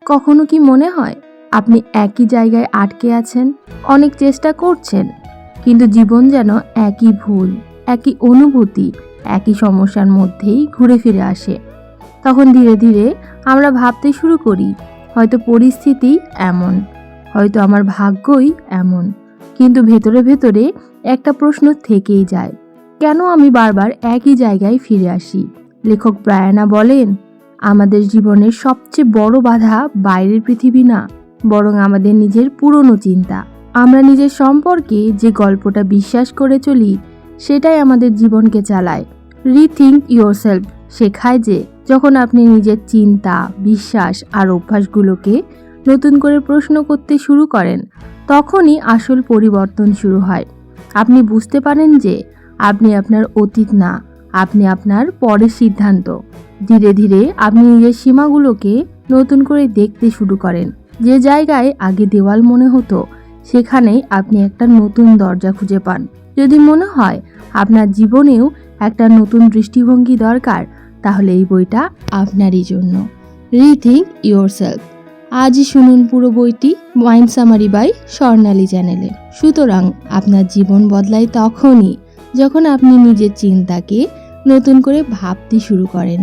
কখনো কি মনে হয় আপনি একই জায়গায় আটকে আছেন, অনেক চেষ্টা করছেন, কিন্তু জীবন যেন একই ভুল, একই অনুভূতি, একই সমস্যার মধ্যেই ঘুরে ফিরে আসে? তখন ধীরে ধীরে আমরা ভাবতে শুরু করি, হয়তো পরিস্থিতি এমন, হয়তো আমার ভাগ্যই এমন। কিন্তু ভেতরে ভেতরে একটা প্রশ্ন থেকেই যায়, কেন আমি বারবার একই জায়গায় ফিরে আসি? লেখক ব্রায়ানা বলেন, আমাদের জীবনের সবচেয়ে বড় বাধা বাইরের পৃথিবী না, বরং আমাদের নিজের পুরনো চিন্তা। আমরা নিজের সম্পর্কে যে গল্পটা বিশ্বাস করে চলি, সেটাই আমাদের জীবনকে চালায়। রিথিঙ্ক ইয়োরসেলফ শেখায় যে যখন আপনি নিজের চিন্তা, বিশ্বাস আর অভ্যাসগুলোকে নতুন করে প্রশ্ন করতে শুরু করেন, তখনই আসল পরিবর্তন শুরু হয়। আপনি বুঝতে পারেন যে আপনি আপনার অতীত না, আপনি আপনার পরের সিদ্ধান্ত। ধীরে ধীরে আপনি নিজের সীমাগুলোকে নতুন করে দেখতে শুরু করেন। যে জায়গায় আগে দেওয়াল মনে হতো, সেখানেই আপনি একটা নতুন দরজা খুঁজে পান। যদি মনে হয় আপনার জীবনেও একটা নতুন দৃষ্টিভঙ্গি দরকার, তাহলে এই বইটা আপনারই জন্য। Rethink yourself. আজই শুনুন পুরো বইটি মাইন্ড সামারি বাই স্বর্ণালী চ্যানেলে। সুতরাং আপনার জীবন বদলায় তখনই যখন আপনি নিজের চিন্তাকে নতুন করে ভাবতে শুরু করেন।